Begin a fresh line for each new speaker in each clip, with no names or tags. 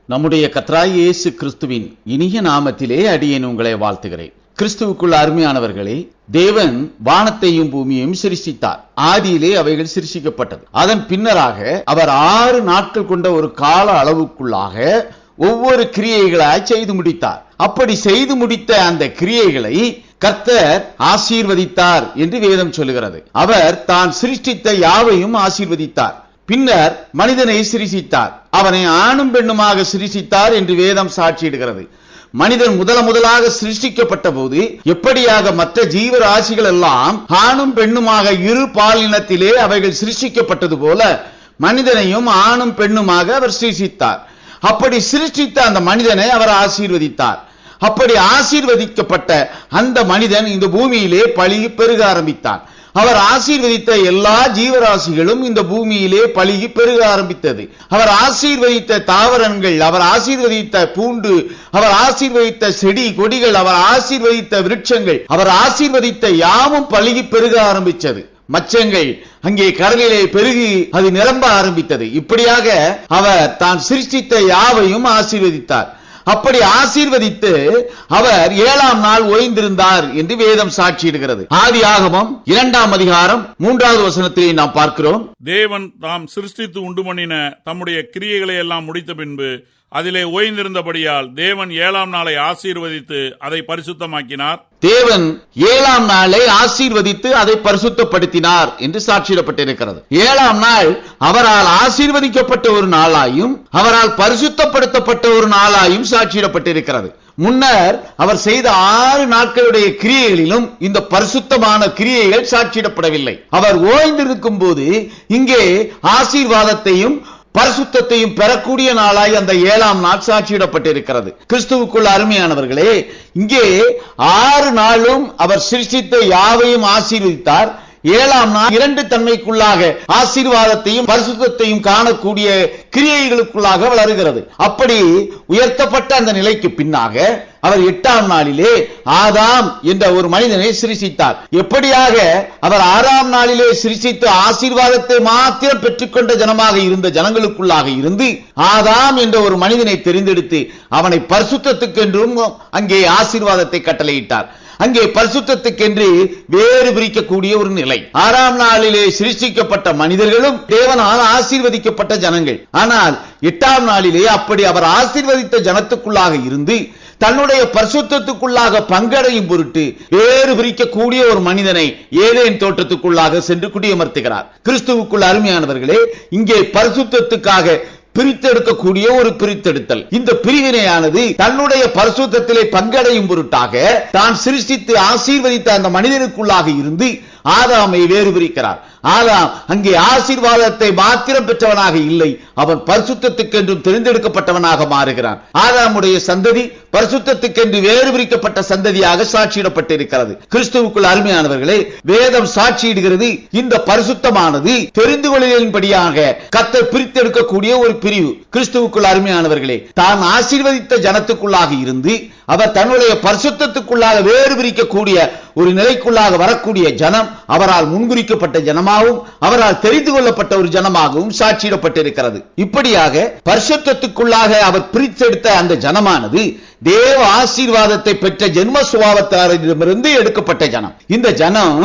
நம்முடைய கர்த்தராகிய இயேசு கிறிஸ்துவின் இனிய நாமத்திலே அடியேன் உங்களை வாழ்த்துகிறேன். கிறிஸ்துவுக்குள் அருமையானவர்களே, தேவன் வானத்தையும் பூமியையும் சிருஷ்டித்தார். ஆதியிலே அவைகள் சிருஷ்டிக்கப்பட்டது. அதன் பின்னராக அவர் 6 நாட்கள் கொண்ட ஒரு கால அளவுக்குள்ளாக ஒவ்வொரு கிரியைகளாய் செய்து முடித்தார். அப்படி செய்து முடித்த அந்த கிரியைகளை கர்த்தர் ஆசீர்வதித்தார் என்று வேதம் சொல்லுகிறது. அவர் தான் சிருஷ்டித்த யாவையும் ஆசீர்வதித்தார். பின்னர் மனிதனை சிருஷ்டித்தார். அவனை ஆணும் பெண்ணுமாக சிருஷ்டித்தார் என்று வேதம் சாட்சியிடுகிறது. மனிதன் முதலாக சிருஷ்டிக்கப்பட்ட போது எப்படியாக மற்ற ஜீவராசிகள் எல்லாம் ஆணும் பெண்ணுமாக இரு பாலினத்திலே அவைகள் சிருஷ்டிக்கப்பட்டது போல மனிதனையும் ஆணும் பெண்ணுமாக அவர் சிருஷ்டித்தார். அப்படி சிருஷ்டித்த அந்த மனிதனை அவர் ஆசீர்வதித்தார். அப்படி ஆசீர்வதிக்கப்பட்ட அந்த மனிதன் இந்த பூமியிலே பலுகி பெருக ஆரம்பித்தான். அவர் ஆசீர்வதித்த எல்லா ஜீவராசிகளும் இந்த பூமியிலே பலுகி பெருக ஆரம்பித்தது. அவர் ஆசீர்வதித்த தாவரங்கள், அவர் ஆசீர்வதித்த பூண்டு, அவர் ஆசீர்வதித்த செடி கொடிகள், அவர் ஆசீர்வதித்த விருட்சங்கள், அவர் ஆசீர்வதித்த யாவும் பலுகி பெருக ஆரம்பித்தது. மச்சங்கள் அங்கே கடலிலே பெருகி அது நிரம்ப ஆரம்பித்தது. இப்படியாக அவர் தான் சிருஷ்டித்த யாவையும் ஆசீர்வதித்தார். அப்படி ஆசீர்வதித்து அவர் 7ஆம் நாள் ஓய்ந்திருந்தார் என்று வேதம் சாட்சியிடுகிறது. ஆதியாகமம் 2ஆம் அதிகாரம் 3வது வசனத்திலே நாம் பார்க்கிறோம்.
தேவன் தாம் சிருஷ்டித்து உண்டு பண்ணின தம்முடைய கிரியைகளை எல்லாம் முடித்த பின்பு அதிலே ஓய்ந்திருந்தபடியால் தேவன் 7ஆம் நாளை ஆசீர்வதித்து அதை பரிசுத்தமாக்கினார்.
தேவன் 7ஆம் நாளை ஆசீர்வதித்து அதை பரிசுத்தப்படுத்தினார் என்று சாட்சியிடப்பட்டிருக்கிறது. 7ஆம் நாள் அவரால் ஆசீர்வதிக்கப்பட்ட ஒரு நாளாயும் அவரால் பரிசுத்தப்படுத்தப்பட்ட ஒரு நாளாயும் சாட்சியிடப்பட்டிருக்கிறது. முன்னர் அவர் செய்த 6 நாட்களுடைய கிரியைகளிலும் இந்த பரிசுத்தமான கிரியைகள் சாட்சியிடப்படவில்லை. அவர் ஓய்ந்திருக்கும் போது இங்கே ஆசீர்வாதத்தையும் பரிசுத்தத்தையும் பெறக்கூடிய நாளாய் அந்த 7ஆம் நாள் சாட்சியிடப்பட்டிருக்கிறது. கிறிஸ்துவுக்குள் அருமையானவர்களே, இங்கே 6 நாளும் அவர் சிருஷ்டித்த யாவையும் ஆசீர்வதித்தார். 7ஆம் நாள் 2 தன்மைக்குள்ளாக ஆசீர்வாதத்தையும் பரிசுத்தத்தையும் காணக்கூடிய கிரியைகளுக்குள்ளாக வளருகிறது. அப்படி உயர்த்தப்பட்ட அந்த நிலைக்கு பின்னாக அவர் 8ஆம் நாளிலே ஆதாம் என்ற ஒரு மனிதனை சிருஷ்டித்தார். எப்படியாக அவர் 6ஆம் நாளிலே சிருஷ்டித்து ஆசீர்வாதத்தை மாத்திரம் பெற்றுக்கொண்ட ஜனமாக இருந்த ஜனங்களுக்குள்ளாக இருந்து ஆதாம் என்ற ஒரு மனிதனை தெரிந்தெடுத்து அவனை பரிசுத்தத்துக்கென்றும் அங்கே ஆசீர்வாதத்தை கட்டளையிட்டார். அங்கே பரிசுத்தத்துக்கென்று வேறு பிரிக்கக்கூடிய ஒரு நிலை. 6ஆம் நாளிலே சிருஷ்டிக்கப்பட்ட மனிதர்களும் தேவனால் ஆசீர்வதிக்கப்பட்ட ஜனங்கள். ஆனால் 8ஆம் நாளிலே அப்படி அவர் ஆசீர்வதித்த ஜனத்துக்குள்ளாக இருந்து தன்னுடைய பரிசுத்தத்துக்குள்ளாக பங்கடையும் பொருட்டு வேறு பிரிக்கக்கூடிய ஒரு மனிதனை ஏதேன் தோட்டத்துக்குள்ளாக சென்று குடியமர்த்துகிறார். கிறிஸ்துவுக்குள் அருமையானவர்களே, இங்கே பரிசுத்தத்துக்காக பிரித்தெடுக்கக்கூடிய ஒரு பிரித்தெடுத்தல். இந்த பிரிவினையானது தன்னுடைய பரிசுத்தத்திலே பங்கடையும் பொருட்டாக தான் சிருஷ்டித்து ஆசீர்வதித்த அந்த மனிதனுக்குள்ளாக இருந்து ஆதாமை வேறு பிரிக்கிறார். ஆதாம் அங்கே ஆசீர்வாதத்தை மாத்திரம் பெற்றவனாக இல்லை, அவன் பரிசுத்தத்துக்கென்றும் தெரிந்தெடுக்கப்பட்டவனாக மாறுகிறான். ஆதாமுடைய சந்ததி பரிசுத்தத்துக்கென்று வேறு பிரிக்கப்பட்ட சந்ததியாக சாட்சியிடப்பட்டிருக்கிறது. கிறிஸ்துவுக்குள் அருமையானவர்களே, வேதம் சாட்சியிடுகிறது இந்த பரிசுத்தமானது தெரிந்து கொள்ளின்படியாக கர்த்தர் பிரித்தெடுக்கக்கூடிய ஒரு பிரிவு. கிறிஸ்துவுக்குள் அருமையானவர்களே, தான் ஆசீர்வதித்த ஜனத்துக்குள்ளாக இருந்து அவர் தன்னுடைய பரிசுத்தத்துக்குள்ளாக வேறு பிரிக்கக்கூடிய ஒரு நிலைக்குள்ளாக வரக்கூடிய ஜனம் அவரால் முன்குறிக்கப்பட்ட ஜனமாகவும் அவரால் தெரிந்து கொள்ளப்பட்ட ஒரு ஜனமாகவும் சாட்சியிடப்பட்டிருக்கிறது. இப்படியாக பரிசுத்தத்துக்குள்ளாக அவர் பிரித்தெடுத்த அந்த ஜனமானது தேவ ஆசீர்வாதத்தை பெற்ற ஜென்ம சுபாவத்தாரிடமிருந்து எடுக்கப்பட்ட ஜனம். இந்த ஜனம்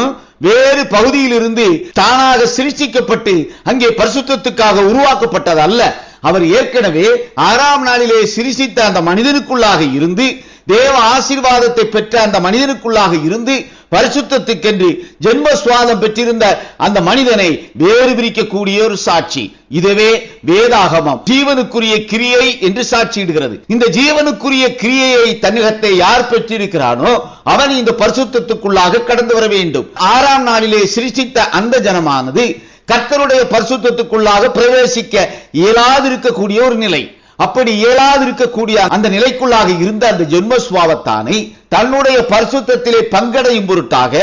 வேறு பகுதியிலிருந்து தானாக சிருஷ்டிக்கப்பட்டு அங்கே பரிசுத்தத்துக்காக உருவாக்கப்பட்டது அல்ல. அவர் ஏற்கனவே 6ஆம் நாளிலே சிருஷ்டித்த அந்த மனிதனுக்குள்ளாக இருந்து தேவ ஆசீர்வாதத்தை பெற்ற அந்த மனிதனுக்குள்ளாக இருந்து பரிசுத்தத்துக்கென்று ஜென்ம சுவாதம் பெற்றிருந்த அந்த மனிதனை வேறு பிரிக்கக்கூடிய ஒரு சாட்சி. இதுவே வேதாகமம் ஜீவனுக்குரிய கிரியை என்று சாட்சியிடுகிறது. இந்த ஜீவனுக்குரிய கிரியையை தன்னிகத்தை யார் பெற்றிருக்கிறானோ அவன் இந்த பரிசுத்தத்துக்குள்ளாக கடந்து வர வேண்டும். 6ஆம் நாளிலே சிருஷ்டித்த அந்த ஜனமானது கர்த்தருடைய பரிசுத்தத்துக்குள்ளாக பிரவேசிக்க இயலாதிருக்கக்கூடிய ஒரு நிலை. அப்படி இயலாதிருக்கக்கூடிய அந்த நிலைக்குள்ளாக இருந்த அந்த ஜென்ம சுபாவத்தானை தன்னுடைய பரிசுத்தத்திலே பங்கடையும் பொருட்டாக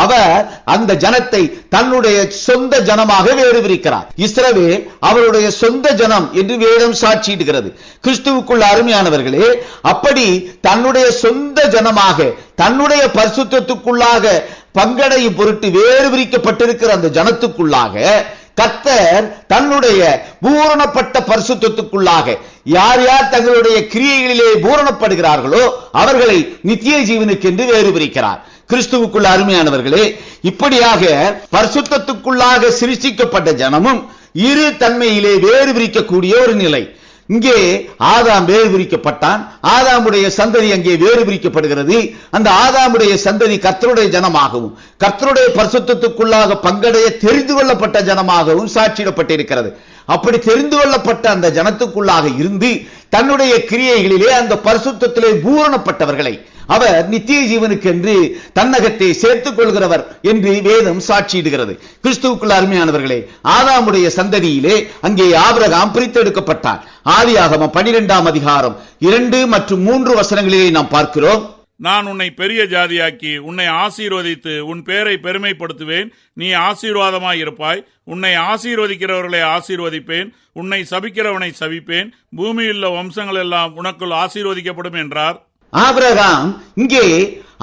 அவர் அந்த ஜனத்தை தன்னுடைய சொந்த ஜனமாக வேறு பிரிக்கிறார். இஸ்ரவேல் அவருடைய சொந்த ஜனம் என்று வேதம் சாட்சியிடுகிறது. கிறிஸ்துவுக்குள் அருமையானவர்களே, அப்படி தன்னுடைய சொந்த ஜனமாக தன்னுடைய பரிசுத்தத்துக்குள்ளாக பங்கடையும் பொருட்டு வேறு பிரிக்கப்பட்டிருக்கிற அந்த ஜனத்துக்குள்ளாக கர்த்தர் தன்னுடைய பூரணப்பட்ட பரிசுத்தத்துக்குள்ளாக யார் யார் தங்களுடைய கிரியைகளிலே பூரணப்படுகிறார்களோ அவர்களை நித்திய ஜீவனுக்கு என்று வேறு பிரிக்கிறார். கிறிஸ்துவுக்குள்ள அருமையானவர்களே, இப்படியாக பரிசுத்தத்துக்குள்ளாக சிருஷ்டிக்கப்பட்ட ஜனமும் இரு தன்மையிலே வேறு பிரிக்கக்கூடிய ஒரு நிலை. இங்கே ஆதாம் வேறு பிரிக்கப்பட்டான். ஆதாமுடைய சந்ததி அங்கே வேறு பிரிக்கப்படுகிறது. அந்த ஆதாமுடைய சந்ததி கர்த்தருடைய ஜனமாகவும் கர்த்தருடைய பரிசுத்தத்துக்குள்ளாக பங்கடைய தெரிந்து கொள்ளப்பட்ட ஜனமாகவும் சாட்சியிடப்பட்டிருக்கிறது. அப்படி தெரிந்து கொள்ளப்பட்ட அந்த ஜனத்துக்குள்ளாக இருந்து தன்னுடைய கிரியைகளிலே அந்த பரிசுத்தத்திலே பூரணப்பட்டவர்களை அவர் நித்திய ஜீவனுக்கு என்று தன்னகத்தை சேர்த்துக் கொள்கிறவர் என்று வேதம் சாட்சியிடுகிறது. கிறிஸ்துவுக்குள்ள அருமையானவர்களே, ஆதாமுடைய சந்ததியிலே அங்கே ஆபிரகாம் பிரித்தெடுக்கப்பட்டார். ஆதியாகமம் 12ஆம் அதிகாரம் 2 மற்றும் 3 வசனங்களிலே நாம் பார்க்கிறோம்.
நான் உன்னை பெரிய ஜாதியாக்கி உன்னை ஆசீர்வதித்து உன் பேரை பெருமைப்படுத்துவேன். நீ ஆசீர்வாதமாய் இருப்பாய். உன்னை ஆசீர்வதிக்கிறவர்களை ஆசீர்வதிப்பேன். உன்னை சபிக்கிறவனை சபிப்பேன். பூமியுள்ள வம்சங்கள் எல்லாம் உனக்குள் ஆசீர்வதிக்கப்படும் என்றார்.
ஆபிரகாம் இங்கே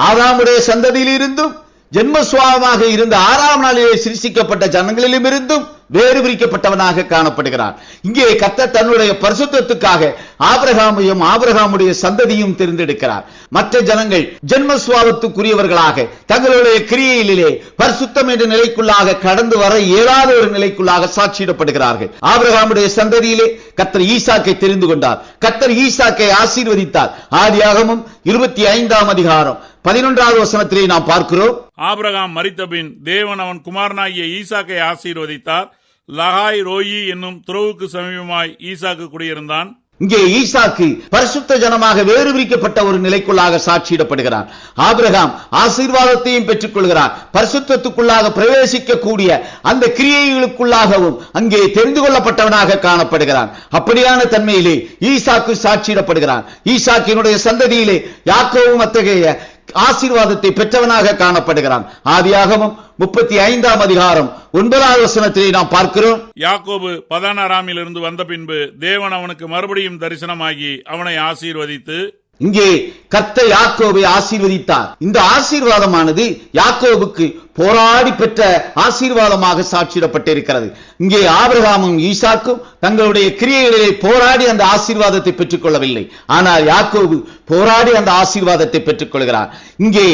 ஆதாமுடைய சந்ததியில் இருந்தும் ஜென்மசுவாபமாக இருந்த 6ஆம் நாளிலே சிருஷ்டிக்கப்பட்ட ஜனங்களிலும் இருந்தும் வேறு பிரிக்கப்பட்டவனாக காணப்படுகிறார். இங்கே கர்த்தர் தன்னுடைய பரிசுத்தத்துக்காக ஆபிரகாமையும் ஆபிரகாமுடைய சந்ததியும் தேர்ந்தெடுக்கிறார். மற்ற ஜனங்கள் ஜென்மசுவாபத்துக்குரியவர்களாக தங்களுடைய கிரியையிலே பரிசுத்தம் என்ற நிலைக்குள்ளாக கடந்து வர இயலாத ஒரு நிலைக்குள்ளாக சாட்சியிடப்படுகிறார்கள். ஆபிரகாமுடைய சந்ததியிலே கர்த்தர் ஈசாக்கை தெரிந்து கொண்டார். கர்த்தர் ஈசாக்கை ஆசீர்வதித்தார். ஆதியாகமம் 25ஆம் அதிகாரம் 11வது வசனத்திலே நாம் பார்க்கிறோம்.
ஆபிரகாம் மரித்தபின் தேவன் அவன் குமாரனாகிய ஈசாக்கை ஆசீர்வதித்தார். லகாய் ரோயி என்னும் துறவுக்கு சமீபமாய் ஈசாக்கு குடியிருந்தான்.
இங்கே ஈசாக்கு பரிசுத்த ஜனமாக வேறு பிரிக்கப்பட்ட ஒரு நிலைக்குள்ளாக சாட்சியிடப்படுகிறார். ஆபிரகாம் ஆசீர்வாதத்தையும் பெற்றுக் கொள்கிறார். பரிசுத்தத்துக்குள்ளாக பிரவேசிக்கக்கூடிய அந்த கிரியைகளுக்குள்ளாகவும் அங்கே தெரிந்து கொள்ளப்பட்டவனாக காணப்படுகிறான். அப்படியான தன்மையிலே ஈசாக்கு சாட்சியிடப்படுகிறான். ஈசாக்கினுடைய சந்ததியிலே யாக்கோவும் அத்தகைய ஆசீர்வாதத்தை பெற்றவனாக காணப்படுகிறான். ஆதியாகமம் 35ஆம் அதிகாரம் 9வது வசனத்திலே நாம் பார்க்கிறோம்.
யாக்கோபு பதானாராமில் இருந்து வந்த பின்பு தேவன் அவனுக்கு மறுபடியும் தரிசனமாகி அவனை ஆசீர்வதித்து,
இங்கே கர்த்தர் யாக்கோபை ஆசீர்வதித்தார். இந்த ஆசீர்வாதமானது யாக்கோபுக்கு போராடி பெற்ற ஆசீர்வாதமாக சாட்சியிடப்பட்டிருக்கிறது. இங்கே ஆபிரகாமும் ஈசாக்கும் தங்களுடைய கிரியைகளிலே போராடி அந்த ஆசீர்வாதத்தை பெற்றுக் கொள்ளவில்லை. ஆனால் யாக்கோபு போராடி அந்த ஆசீர்வாதத்தை பெற்றுக் கொள்கிறார். இங்கே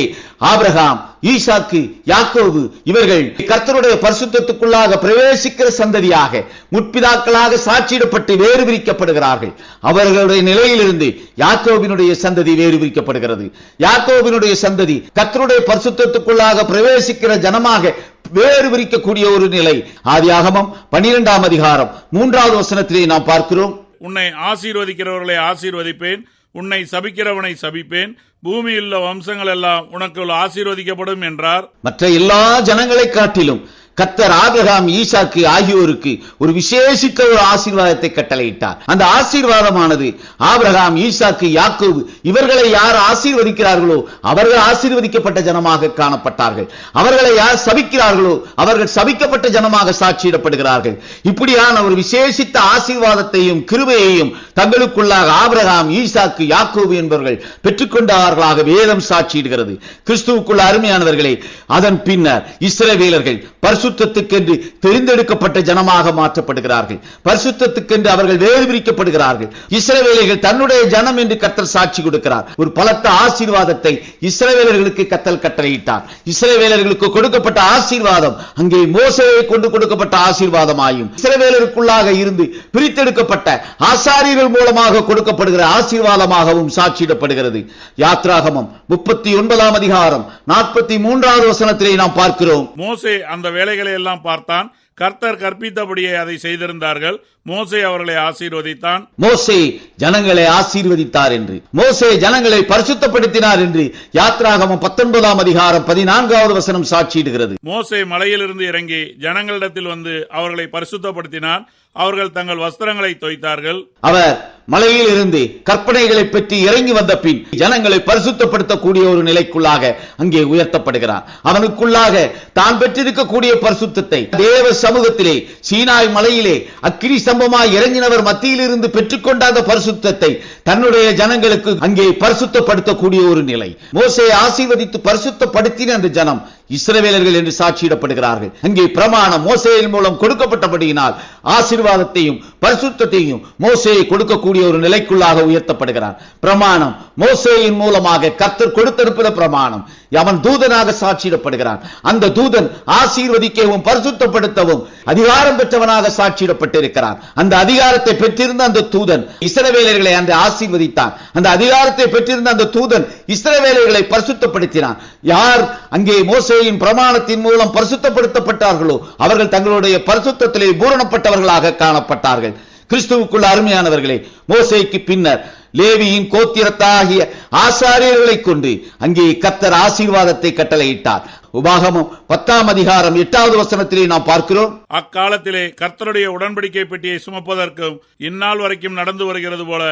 ஆபிரகாம், ஈசாக்கு, யாக்கோபு இவர்கள் கர்த்தருடைய பரிசுத்தத்துக்குள்ளாக பிரவேசிக்கிற சந்ததியாக முற்பிதாக்களாக சாட்சியிடப்பட்டு வேறு பிரிக்கப்படுகிறார்கள். அவர்களுடைய நிலையிலிருந்து யாக்கோபினுடைய சந்ததி வேறு பிரிக்கப்படுகிறது. யாக்கோபினுடைய சந்ததி கர்த்தருடைய பரிசுத்தத்துக்குள்ளாக பிரவேசிக்கிற ஜனமாக வேறு பிரிக்கக்கூடிய ஒரு நிலை. ஆதியாகமம் 12ஆம் அதிகாரம் 3வது வசனத்திலே நாம் பார்க்கிறோம்.
உன்னை ஆசீர்வதிக்கிறவர்களை ஆசீர்வதிப்பேன். உன்னை சபிக்கிறவனை சபிப்பேன். பூமியுள்ள வம்சங்கள் எல்லாம் உனக்குள் ஆசீர்வதிக்கப்படும் என்றார்.
மற்ற எல்லா ஜனங்களை காட்டிலும் கர்த்தர் ஆபிரகாம், ஈசாக்கு ஆகியோருக்கு ஒரு விசேஷித்த ஒரு ஆசீர்வாதத்தை கட்டளையிட்டார். அந்த ஆசீர்வாதமானது ஆபிரகாம், ஈசாக்கு, யாக்கோபு இவர்களை யார் ஆசீர்வதிக்கிறார்களோ அவர்கள் ஆசீர்வதிக்கப்பட்ட ஜனமாக காணப்பட்டார்கள். அவர்களை யார் சபிக்கிறார்களோ அவர்கள் சபிக்கப்பட்ட ஜனமாக சாட்சியிடப்படுகிறார்கள். இப்படியான ஒரு விசேஷித்த ஆசீர்வாதத்தையும் கிருபையையும் தங்களுக்குள்ளாக ஆபிரகாம், ஈசாக்கு, யாக்கோபு என்பவர்கள் பெற்றுக்கொண்டார்களாக வேதம் சாட்சியிடுகிறது. கிறிஸ்துவுக்குள்ள அருமையானவர்களே, அதன் பின்னர் இஸ்ரவேலர்கள் பரிசுத்தத்துக்கென்று தெரிந்தெடுக்கப்பட்ட ஜனமாக மாற்றப்படுகிறார்கள். பரிசுத்தத்துக்கென்று அவர்கள் வேறு பிரிக்கப்படுகிறார்கள். இஸ்ரவேலர்கள் தன்னுடைய ஜனம் என்று கர்த்தர் சாட்சி கொடுக்கிறார். ஒரு பலத்த ஆசீர்வாதத்தை இஸ்ரவேலர்களுக்கு கர்த்தர் கட்டளையிட்டார். இஸ்ரவேலர்களுக்கு கொடுக்கப்பட்ட ஆசீர்வாதம் அங்கே மோசேயை கொண்டு கொடுக்கப்பட்ட ஆசீர்வாதமாயும் இஸ்ரவேலருக்குள்ளாக இருந்து பிரித்தெடுக்கப்பட்ட ஆசாரியர்கள் மூலமாக கொடுக்கப்படுகிற ஆசீர்வாதமாகவும் சாட்சியிடப்படுகிறது. யாத்ராகமம் 39ஆம் அதிகாரம் 43வது வசனத்திலே நாம் பார்க்கிறோம்.
மோசே அந்த வேலைகளை எல்லாம் பார்த்தான். கர்த்தர் கற்பித்தபடியே அதை செய்திருந்தார்கள். மோசே அவர்களை ஆசீர்வதித்தான்.
மோசே ஜனங்களை ஆசீர்வதித்தார் என்று, மோசே ஜனங்களை பரிசுத்தப்படுத்தினார் என்று யாத்ராகமம் 19ஆம் அதிகாரம் 14வது வசனம் சாட்சியிடுகிறது.
மோசே மலையிலிருந்து இறங்கி ஜனங்களிடத்தில் வந்து அவர்களை பரிசுத்தப்படுத்தினார். அவர்கள் தங்கள் வஸ்திரங்களை தோய்த்தார்கள்.
அவர் மலையில் இருந்து கற்பனைகளை பெற்று இறங்கி வந்த பின் ஜனங்களை பரிசுத்தப்படுத்தக்கூடிய ஒரு நிலைக்குள்ளாக அங்கே உயர்த்தப்படுகிறார். அவனுக்குள்ளாக தான் பெற்றிருக்கக்கூடிய பரிசுத்தத்தை தேவ சமூகத்திலே சீனாய் மலையிலே அக்கினி ஸ்தம்பமாய் இறங்கினவர் மத்தியில் இருந்து பெற்றுக்கொண்ட அந்த பரிசுத்தத்தை தன்னுடைய ஜனங்களுக்கு அங்கே பரிசுத்தப்படுத்தக்கூடிய ஒரு நிலை. மோசே ஆசீர்வதித்து பரிசுத்தப்படுத்தின அந்த ஜனம் இஸ்ரவேலர்கள் என்று சாட்சியிடப்படுகிறார்கள். அங்கே பிரமாணம் மோசேயின் மூலம் கொடுக்கப்பட்டபடியினால் ஆசீர்வாதத்தையும் பரிசுத்தத்தையும் மோசேயை கொடுக்கக்கூடிய ஒரு நிலைக்குள்ளாக உயர்த்தப்படுகிறார். பிரமாணம் மோசேயின் மூலமாக கர்த்தர் கொடுத்திருக்கிற பிரமாணம். அவன் தூதனாக சாட்சியிடப்படுகிறான். அந்த தூதன் ஆசீர்வதிக்கவும் பரிசுத்தப்படுத்தவும் அதிகாரம் பெற்றவனாக சாட்சியிடப்பட்டிருக்கிறான். அந்த அதிகாரத்தை பெற்றிருந்த அந்த தூதன் இஸ்ரவேலர்களை அந்த ஆசீர்வதித்தான். அந்த அதிகாரத்தை பெற்றிருந்த அந்த தூதன் இஸ்ரவேலர்களை பரிசுத்தப்படுத்தினான். யார் அங்கே மோசேயின் பிரமாணத்தின் மூலம் பரிசுத்தப்படுத்தப்பட்டார்களோ அவர்கள் தங்களுடைய பரிசுத்தத்திலே பூரணப்பட்டவர்களாக காணப்பட்டார்கள். கிறிஸ்துவுக்குள் அருமையானவர்களே, மோசேக்கு பின்னர் லேவியின் கோத்திரத்தாகிய ஆசாரியர்களை கொண்டு அங்கே கர்த்தர் ஆசீர்வாதத்தை கட்டளையிட்டார். உபாகமம் 10 அதிகாரம் 8வது வசனத்திலே நாம் பார்க்கிறோம்.
அக்காலத்திலே கர்த்தருடைய உடன்படிக்கை பெட்டியை சுமப்பதற்கும் இந்நாள் வரைக்கும் நடந்து வருகிறது போல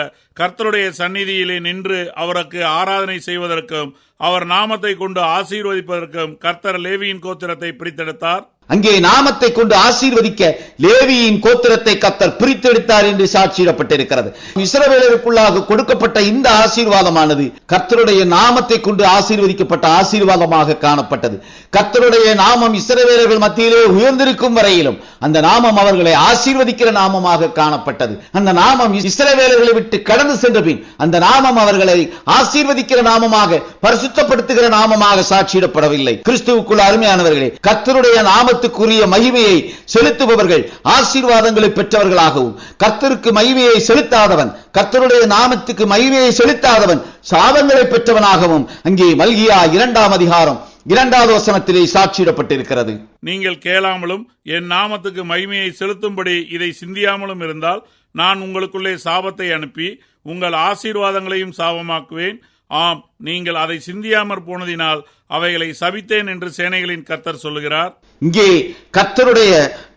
கர்த்தருடைய சந்நிதியிலே நின்று அவருக்கு ஆராதனை செய்வதற்கும் அவர் நாமத்தை கொண்டு ஆசீர்வதிப்பதற்கும் கர்த்தர் லேவியின் கோத்திரத்தை பிரித்தெடுத்தார்.
அங்கே நாமத்தை கொண்டு ஆசீர்வதிக்க லேவியின் கோத்திரத்தை கர்த்தர் பிரித்தெடுத்தார் என்று சாட்சியிடப்பட்டிருக்கிறது. இஸ்ரவேலருக்குள்ளாக கொடுக்கப்பட்ட இந்த ஆசீர்வாதமானது கர்த்தருடைய நாமத்தை கொண்டு ஆசீர்வதிக்கப்பட்ட ஆசீர்வாதமாக காணப்பட்டது. கர்த்தருடைய நாமம் இஸ்ரவேலர்கள் மத்தியிலே உயர்ந்திருக்கும் வரையிலும் அந்த நாமம் அவர்களை ஆசீர்வதிக்கிற நாமமாக காணப்பட்டது. அந்த நாமம் இஸ்ரவேலர்களை விட்டு கடந்து சென்ற பின் அந்த நாமம் அவர்களை ஆசீர்வதிக்கிற நாமமாக பரிசுத்தப்படுத்துகிற நாமமாக சாட்சியிடப்படவில்லை. கிறிஸ்துவுக்குள் அருமையானவர்களே, கர்த்தருடைய நாமத்துக்குரிய மகிமையை செலுத்துபவர்கள் ஆசீர்வாதங்களை பெற்றவர்களாகவும், கர்த்தருக்கு மகிமையை செலுத்தாதவன், கர்த்தருடைய நாமத்துக்கு மகிமையை செலுத்தாதவன் சாபங்களை பெற்றவனாகவும் அங்கே மல்கியா 2 அதிகாரம் 2வது வசனத்திலே சாட்சியிடப்பட்டிருக்கிறது.
நீங்கள் கேளாமலும் என் நாமத்துக்கு மகிமையை செலுத்தும்படி இதை சிந்தியாமலும் இருந்தால் நான் உங்களுக்குள்ளே சாபத்தை அனுப்பி உங்கள் ஆசீர்வாதங்களையும் சாபமாக்குவேன். ஆம், நீங்கள் அதை சிந்தியாமற் போனதினால் அவைகளை சபித்தேன் என்று சேனைகளின் கர்த்தர் சொல்லுகிறார்.
இங்கே கர்த்தருடைய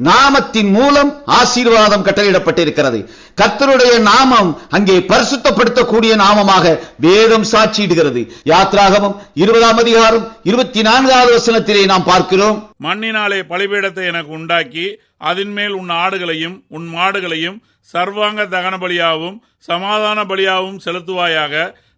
நாமத்தின் மூலம் ஆசீர்வாதம் கட்டளையிடப்பட்டிருக்கிறது. கர்த்தருடைய நாமம் அங்கே பரிசுத்தப்படுத்தக்கூடிய நாமமாக வேதம் சாட்சியிடுகிறது. யாத்ராகமம் 20 அதிகாரம் 24வது வசனத்திலே நாம் பார்க்கிறோம்.
மண்ணினாலே பலிபீடத்தை எனக்கு உண்டாக்கி அதன் மேல் உன் ஆடுகளையும் உன் மாடுகளையும் சர்வாங்க தகன பலியாகவும் சமாதான பலியாகவும் செலுத்துவாயாக.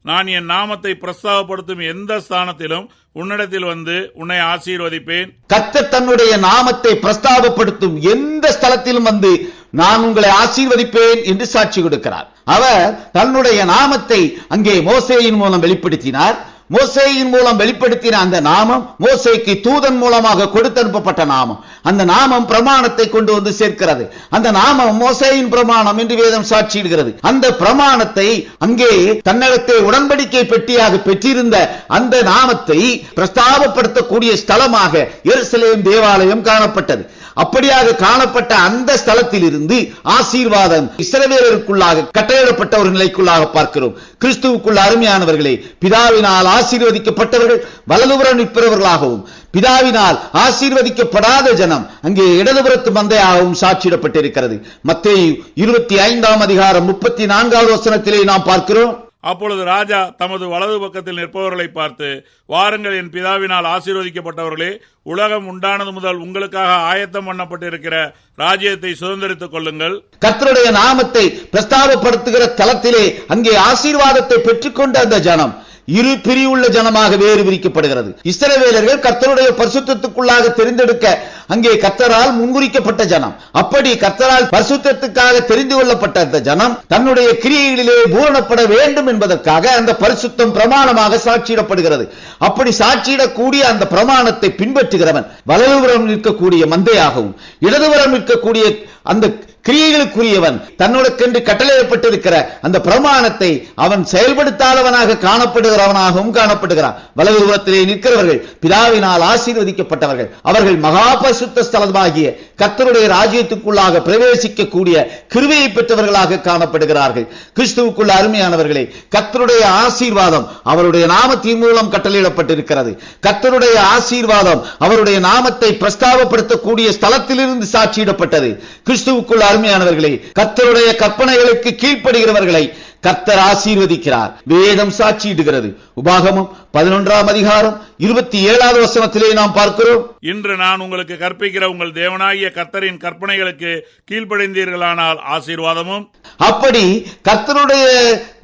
நான் என் நாமத்தை பிரஸ்தாபப்படுத்தும் எந்த ஸ்தானத்திலும் உன்னிடத்தில் வந்து உன்னை ஆசீர்வதிப்பேன்.
கர்த்தர் தன்னுடைய நாமத்தை பிரஸ்தாபப்படுத்தும் எந்த ஸ்தலத்திலும் வந்து நான் உங்களை ஆசீர்வதிப்பேன் என்று சாட்சி கொடுக்கிறார். அவர் தன்னுடைய நாமத்தை அங்கே மோசேயின் மூலம் வெளிப்படுத்தினார். மோசேயின் மூலம் வெளிப்படுத்தின அந்த நாமம் மோசேக்கு தூதன் மூலமாக கொடுத்தனுப்பப்பட்ட நாமம். அந்த நாமம் பிரமாணத்தை கொண்டு வந்து சேர்க்கிறது. அந்த நாமம் மோசேயின் பிரமாணம் என்று வேதம் சாட்சியிடுகிறது. அந்த பிரமாணத்தை அங்கே தன்னிடத்தை உடன்படிக்கை பெட்டியாக பெற்றிருந்த அந்த நாமத்தை பிரஸ்தாபப்படுத்தக்கூடிய ஸ்தலமாக எருசலேம் தேவாலயம் காணப்பட்டது. அப்படியாக காணப்பட்ட அந்த ஸ்தலத்தில் இருந்து ஆசீர்வாதம் இஸ்ரவேலருக்குள்ளாக கட்டளையிடப்பட்ட ஒரு நிலைக்குள்ளாக பார்க்கிறோம். கிறிஸ்துவுக்குள் அருமையானவர்களே, பிதாவினால் ஆசீர்வதிக்கப்பட்டவர்கள் வலதுபுறம் நிற்பவர்களாகவும் பிதாவினால் ஆசீர்வதிக்கப்படாத ஜனம் அங்கே இடதுபுறத்து மந்தையாகவும் சாட்சியிடப்பட்டிருக்கிறது. மத்தேயு 25 அதிகாரம் 34வது வசனத்திலே நாம் பார்க்கிறோம்.
அப்பொழுது ராஜா தமது வலது பக்கத்தில் நிற்பவர்களை பார்த்து, வாருங்கள், என் பிதாவினால் ஆசீர்வதிக்கப்பட்டவர்களே, உலகம் உண்டானது முதல் உங்களுக்காக ஆயத்தம் பண்ணப்பட்டிருக்கிற ராஜ்யத்தை சுதந்திரித்துக் கொள்ளுங்கள்.
கர்த்தருடைய நாமத்தை பிரஸ்தாபப்படுத்துகிற தலத்திலே அங்கே ஆசீர்வாதத்தை பெற்றுக்கொண்ட அந்த ஜனம் இரு பிரிவுள்ள ஜனமாக வேறு பிரிக்கப்படுகிறது. இஸ்ரவேலர்கள் கர்த்தருடைய பரிசுத்தத்துக்குள்ளாக தெரிந்தெடுக்க அங்கே கர்த்தரால் முன்குறிக்கப்பட்ட ஜனம். அப்படி கர்த்தரால் பரிசுத்தத்துக்காக தெரிந்து கொள்ளப்பட்ட அந்த ஜனம் தன்னுடைய கிரியைகளிலே பூரணப்பட வேண்டும் என்பதற்காக அந்த பரிசுத்தம் பிரமாணமாக சாட்சியிடப்படுகிறது. அப்படி சாட்சியிடக்கூடிய அந்த பிரமாணத்தை பின்பற்றுகிறவன் வலதுபுறம் நிற்கக்கூடிய மந்தையாகவும் இடதுபுறம் நிற்கக்கூடிய அந்த கிரியைகளுக்குரியவன் தன்னுடக்கென்று கட்டளையிடப்பட்டிருக்கிற அந்த பிரமாணத்தை அவன் செயல்படுத்தாதவனாக காணப்படுகிறவனாகவும் காணப்படுகிறான். வலதுபுறத்திலே நிற்கிறவர்கள் பிதாவினால் ஆசீர்வதிக்கப்பட்டவர்கள். அவர்கள் மகா பரிசுத்த ஸ்தலமாகிய கர்த்தருடைய ராஜ்யத்துக்குள்ளாக பிரவேசிக்கக்கூடிய கிருபையை பெற்றவர்களாக காணப்படுகிறார்கள். கிறிஸ்துவுக்குள்ள அருமையானவர்களே, கர்த்தருடைய ஆசீர்வாதம் அவருடைய நாமத்தின் மூலம் கட்டளையிடப்பட்டிருக்கிறது. கர்த்தருடைய ஆசீர்வாதம் அவருடைய நாமத்தை பிரஸ்தாபப்படுத்தக்கூடிய ஸ்தலத்திலிருந்து சாட்சியிடப்பட்டது. கிறிஸ்துவுக்குள்ள அருமையானவர்களே, கர்த்தருடைய கற்பனைகளுக்கு கீழ்ப்படுகிறவர்களை கர்த்தர் ஆசீர்வதிக்கிறார். வேதம் சாட்சியிடுகிறது. உபாகமம் 11 அதிகாரம் 27வது வசனத்திலே நாம் பார்க்கிறோம்.
இன்று நான் உங்களுக்கு கற்பிக்கிற உங்கள் தேவனாகிய கர்த்தரின் கற்பனைகளுக்கு கீழ்ப்படிந்தீர்களானால் ஆசீர்வாதமும்.
அப்படி கர்த்தருடைய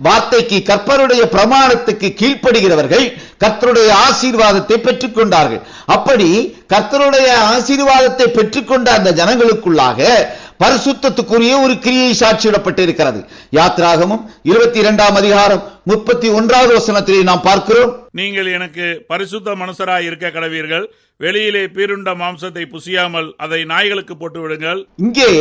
வார்த்தைக்கு கர்த்தருடைய பிரமாணத்துக்கு கீழ்ப்படுகிறவர்கள் கர்த்தருடைய ஆசீர்வாதத்தை பெற்றுக் கொண்டார்கள். அப்படி கர்த்தருடைய ஆசீர்வாதத்தை பெற்றுக்கொண்ட அந்த ஜனங்களுக்குள்ளாக பரிசுத்தத்துக்குரிய ஒரு கிரியை சாட்சியிடப்பட்டிருக்கிறது. யாத்திராகமம் 22 அதிகாரம் 31வது வசனத்திலே நாம் பார்க்கிறோம்,
நீங்கள் எனக்கு பரிசுத்த மனுஷராய் இருக்க கடவீர்கள், வெளியிலே பீருண்ட மாம்சத்தை புசியாமல் அதை நாய்களுக்கு போட்டு விடுங்கள்.
இங்கே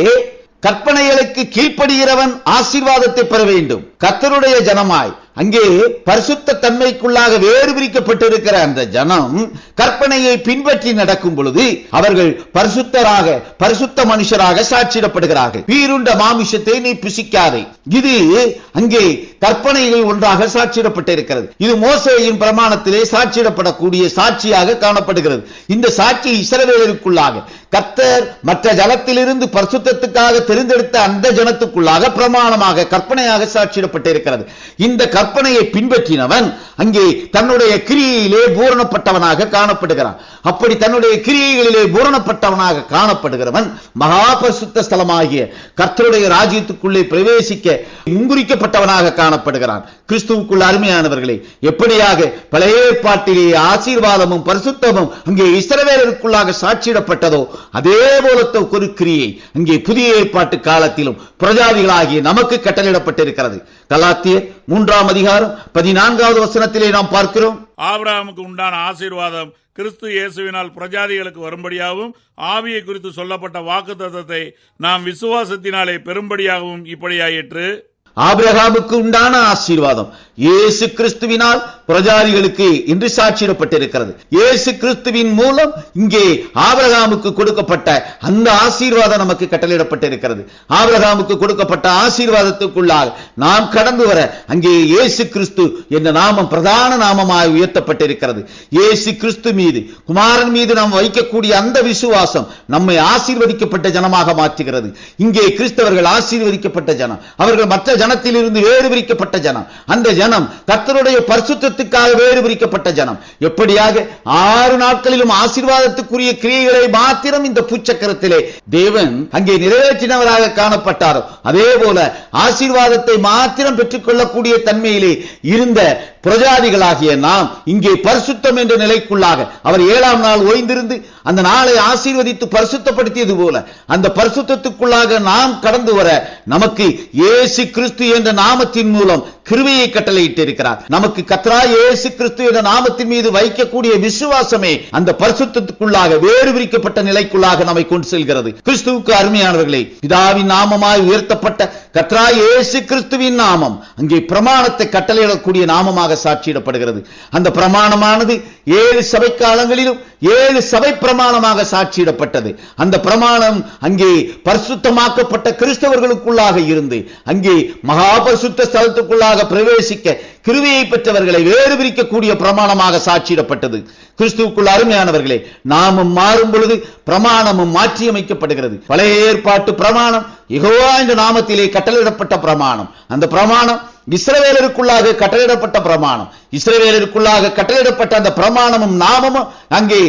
கற்பனைகளுக்கு கீழ்ப்படுகிறவன் ஆசீர்வாதத்தை பெற வேண்டும். கர்த்தருடைய ஜனமாய் அங்கே பரிசுத்த தன்மைக்குள்ளாக வேறு பிரிக்கப்பட்டிருக்கிற அந்த ஜனம் கற்பனையை பின்பற்றி நடக்கும் பொழுது அவர்கள் பரிசுத்தராக, பரிசுத்த மனுஷராக சாட்சியிடப்படுகிறார்கள். பீருண்ட மாமிசத்தை நீ புசிக்காதே, இது அங்கே கற்பனைகள் ஒன்றாக சாட்சியிடப்பட்டிருக்கிறது. இது மோசேயின் பிரமாணத்திலே சாட்சியிடப்படக்கூடிய சாட்சியாக காணப்படுகிறது. இந்த சாட்சி இஸ்ரவேலருக்குள்ளாக கர்த்தர் மற்ற ஜனத்திலிருந்து பரிசுத்தத்துக்காக தெரிந்தெடுத்த அந்த ஜனத்துக்குள்ளாக பிரமாணமாக, கற்பனையாக சாட்சியிடப்பட்டிருக்கிறது. இந்த கற்பனையை பின்பற்றினவன் அங்கே தன்னுடைய கிரியையிலே பூரணப்பட்டவனாக காணப்படுகிறான். அப்படி தன்னுடைய கிரியைகளிலே பூரணப்பட்டவனாக காணப்படுகிறவன் மகா பரிசுத்த ஸ்தலமாகிய கர்த்தருடைய ராஜ்யத்துக்குள்ளே பிரவேசிக்க முன்குறிக்கப்பட்டவனாக காணப்படுகிறான். கிறிஸ்துவுக்குள் அருமையானவர்களே, எப்படியாக பழைய ஏற்பாட்டிலே ஆசீர்வாதமும் பரிசுத்தமும் அங்கே இஸ்ரவேலருக்குள்ளாக சாட்சியிடப்பட்டதோ அதே போலத்த ஒரு கிரியை அங்கே புதிய ஏற்பாட்டு காலத்திலும் பிரஜாதிகளாகிய நமக்கு கட்டளையிடப்பட்டிருக்கிறது. கலாத்தியர் 3 அதிகாரம் 14வது வசனத்திலே நாம் பார்க்கிறோம்,
ஆபிரகாமுக்கு உண்டான ஆசீர்வாதம் கிறிஸ்து இயேசுவினால் பிரஜாதிகளுக்கு வரும்படியாகவும் ஆவியை குறித்து சொல்லப்பட்ட வாக்குத்தத்தத்தை நாம் விசுவாசத்தினாலே பெரும்படியாகவும் இப்படியாயிற்று.
ஆபிரகாமுக்கு உண்டான ஆசீர்வாதம் இயேசு கிறிஸ்துவினால் பிரஜாதிகளுக்கு என்று சாட்சியிடப்பட்டிருக்கிறது. இயேசு கிறிஸ்துவின் மூலம் இங்கே ஆபிரகாமுக்கு கொடுக்கப்பட்ட அந்த ஆசீர்வாதம் நமக்கு கட்டளையிடப்பட்டிருக்கிறது. ஆபிரகாமுக்கு கொடுக்கப்பட்ட ஆசீர்வாதத்துக்குள்ளாக நாம் கடந்து வர அங்கே இயேசு கிறிஸ்து என்ற நாமம் பிரதான நாமமாக உயர்த்தப்பட்டிருக்கிறது. இயேசு கிறிஸ்து மீது, குமாரன் மீது நாம் வைக்கக்கூடிய அந்த விசுவாசம் நம்மை ஆசீர்வதிக்கப்பட்ட ஜனமாக மாற்றுகிறது. இங்கே கிறிஸ்தவர்கள் ஆசீர்வதிக்கப்பட்ட ஜனம், அவர்கள் மற்ற ஜனத்திலிருந்து வேறு பிரிக்கப்பட்ட ஜனம். அந்த ஜனம் கர்த்தருடைய பரிசுத்தத்துக்காக வேறு பிரிக்கப்பட்ட ஜனம். எப்படியாக 6 நாட்களிலும் ஆசீர்வாதத்துக்குரிய கிரியைகளை மாத்திரம் இந்த பூச்சக்கரத்திலே தேவன் அங்கே நிறைவேற்றினவராக காணப்பட்டாரோ அதே போல ஆசீர்வாதத்தை மாத்திரம் பெற்றுக் கொள்ளக்கூடிய தன்மையிலே இருந்த பிரஜாதிகளாகிய நாம் இங்கே பரிசுத்தம் என்ற நிலைக்குள்ளாக அவர் 7ஆம் நாள் ஓய்ந்திருந்து அந்த நாளை ஆசீர்வதித்து பரிசுத்தப்படுத்தியது போல அந்த பரிசுத்தத்துக்குள்ளாக நாம் கடந்து வர நமக்கு இயேசு கிறிஸ்து என்ற நாமத்தின் மூலம் கிருபையை கட்டளையிட்டு இருக்கிறார். நமக்கு கர்த்தராகிய இயேசு கிறிஸ்து என்ற நாமத்தின் மீது வைக்கக்கூடிய விசுவாசமே அந்த பரிசுத்தத்துக்குள்ளாக வேறு பிரிக்கப்பட்ட நிலைக்குள்ளாக நம்மை கொண்டு செல்கிறது. கிறிஸ்துவுக்கு அருமையானவர்களே, பிதாவின் நாமமாய் உயர்த்தப்பட்ட கர்த்தராகிய இயேசு கிறிஸ்துவின் நாமம் அங்கே பிரமாணத்தை கட்டளையிடக்கூடிய நாமமாக சாட்சியிடப்படுகிறது. அந்த பிரமாணமானது 7 சபை காலங்களிலும் 7 சபை பிரமாணமாக சாட்சியிடப்பட்டது. அந்த பிரமாணம் அங்கே பரிசுத்தமாக்கப்பட்ட கிறிஸ்தவர்களுக்குள்ளாக இருந்து அங்கே மகா பரிசுத்த ஸ்தலத்துக்குள்ளாக பிரவேசிக்க கிருபையை பெற்றவர்களை வேறு பிரிக்கக்கூடிய பிரமாணமாக சாட்சியிடப்பட்டது. கிறிஸ்துவுக்குள் அருமையானவர்களே, நாமும் மாறும் பொழுது பிரமாணமும் மாற்றியமைக்கப்படுகிறது. பழைய ஏற்பாட்டு பிரமாணம் யெகோவா என்ற நாமத்திலே கட்டளையிடப்பட்ட பிரமாணம். அந்த பிரமாணம் இஸ்ரவேலருக்குள்ளாக கட்டளையிடப்பட்ட பிரமாணம். இஸ்ரவேலருக்குள்ளாக கட்டளையிடப்பட்ட அந்த பிரமாணமும் நாமமும் அங்கே